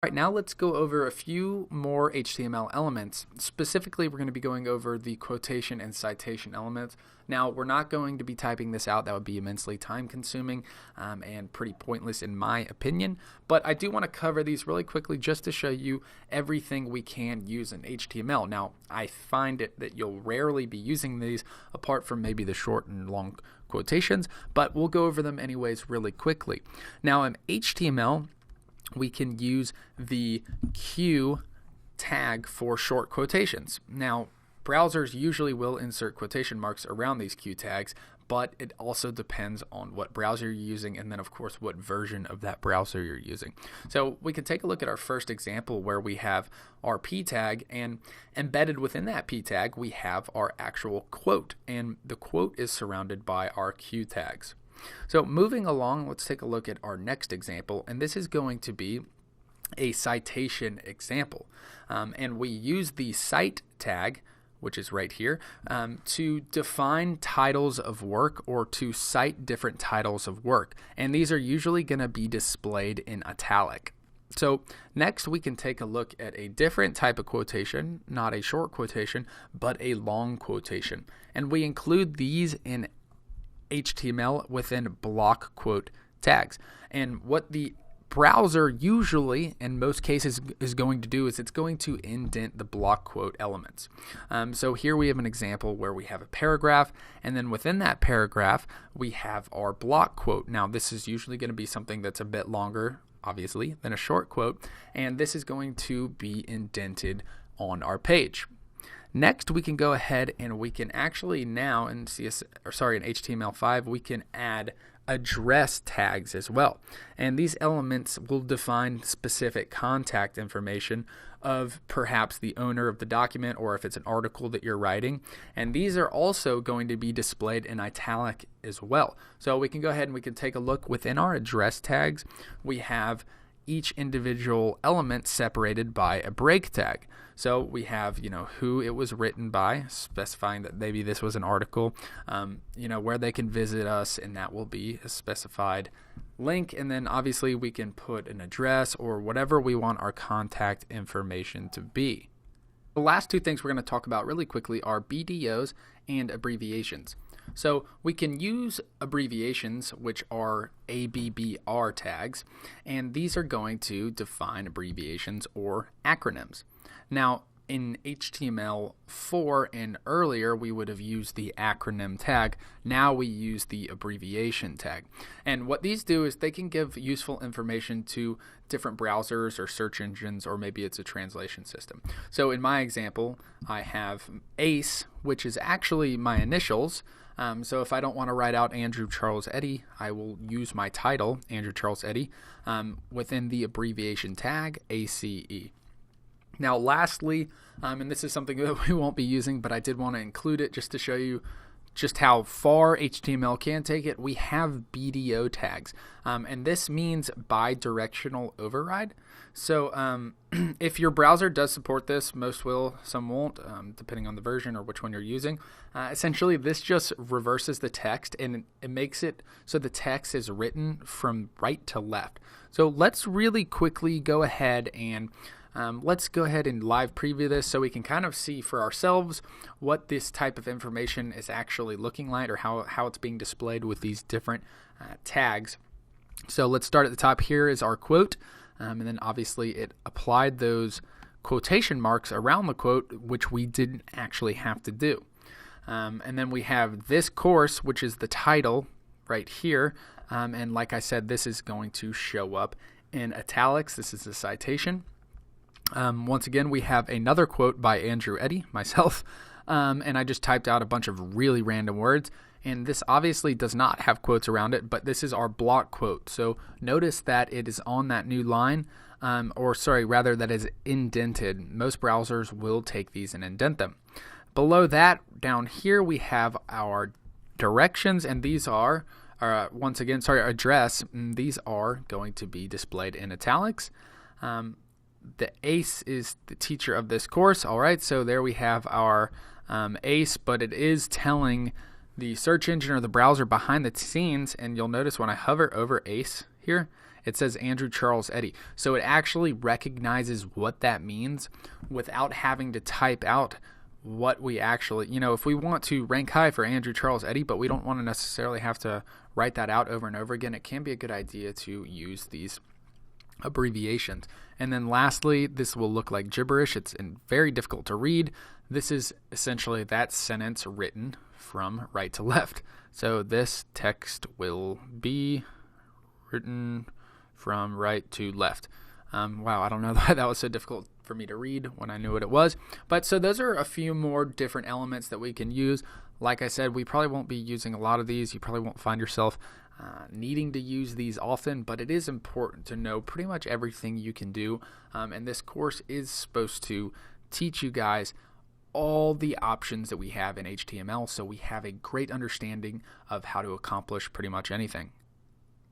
All right, now let's go over a few more HTML elements. Specifically, we're going to be going over the quotation and citation elements. Now, we're not going to be typing this out. That would be immensely time-consuming and pretty pointless in my opinion. But I do want to cover these really quickly just to show you everything we can use in HTML. Now, I find it that you'll rarely be using these apart from maybe the short and long quotations, but we'll go over them anyways really quickly. Now, in HTML, we can use the Q tag for short quotations. Now, browsers usually will insert quotation marks around these Q tags, but it also depends on what browser you're using and then, of course, what version of that browser you're using. So we can take a look at our first example where we have our P tag, and embedded within that P tag, we have our actual quote, and the quote is surrounded by our Q tags. So moving along, let's take a look at our next example, and this is going to be a citation example. And we use the cite tag, which is right here, to define titles of work or to cite different titles of work. And these are usually going to be displayed in italic. So next we can take a look at a different type of quotation, not a short quotation, but a long quotation. And we include these in HTML within block quote tags. And what the browser usually, in most cases, is going to do is it's going to indent the block quote elements. So here we have an example where we have a paragraph, and then within that paragraph we have our block quote. Now this is usually going to be something that's a bit longer, obviously, than a short quote, and this is going to be indented on our page. Next, we can go ahead and we can actually now in HTML5 we can add address tags as well. And these elements will define specific contact information of perhaps the owner of the document or if it's an article that you're writing. And these are also going to be displayed in italic as well. So we can go ahead and we can take a look within our address tags. We have each individual element separated by a break tag. So we have, who it was written by, specifying that maybe this was an article, where they can visit us, and that will be a specified link. And then obviously we can put an address or whatever we want our contact information to be. The last two things we're going to talk about really quickly are BDOs and abbreviations. So we can use abbreviations, which are ABBR tags, and these are going to define abbreviations or acronyms. Now, in HTML4 and earlier, we would have used the acronym tag. Now we use the abbreviation tag. And what these do is they can give useful information to different browsers or search engines, or maybe it's a translation system. So in my example, I have ACE, which is actually my initials. So if I don't want to write out Andrew Charles Eddy, I will use my title, Andrew Charles Eddy, within the abbreviation tag, ACE. Now lastly, and this is something that we won't be using, but I did want to include it just to show you just how far HTML can take it, we have BDO tags. And this means bidirectional override. So if your browser does support this, most will, some won't, depending on the version or which one you're using. Essentially, this just reverses the text, and it makes it so the text is written from right to left. So let's really quickly go ahead and let's go ahead and live preview this so we can kind of see for ourselves what this type of information is actually looking like, or how it's being displayed with these different tags. So let's start at the top. Here is our quote, and then obviously it applied those quotation marks around the quote, which we didn't actually have to do. And then we have this course, which is the title right here, and like I said, this is going to show up in italics. This is a citation. Once again, we have another quote by Andrew Eddy, myself, and I just typed out a bunch of really random words, and this obviously does not have quotes around it, but this is our block quote. So notice that it is on that new line, that is indented. Most browsers will take these and indent them. Below that, down here, we have our directions, and these are, address, and these are going to be displayed in italics. The ACE is the teacher of this course. All right, so there we have our ACE, but it is telling the search engine or the browser behind the scenes, and you'll notice when I hover over ACE here, it says Andrew Charles Eddy. So it actually recognizes what that means without having to type out what we actually, if we want to rank high for Andrew Charles Eddy, but we don't want to necessarily have to write that out over and over again, it can be a good idea to use these abbreviations. And then lastly, this will look like gibberish. It's very difficult to read. This is essentially that sentence written from right to left. So this text will be written from right to left. Wow, I don't know why that was so difficult for me to read when I knew what it was. But so those are a few more different elements that we can use. Like I said, we probably won't be using a lot of these. You probably won't find yourself needing to use these often, but it is important to know pretty much everything you can do. And this course is supposed to teach you guys all the options that we have in HTML, so we have a great understanding of how to accomplish pretty much anything.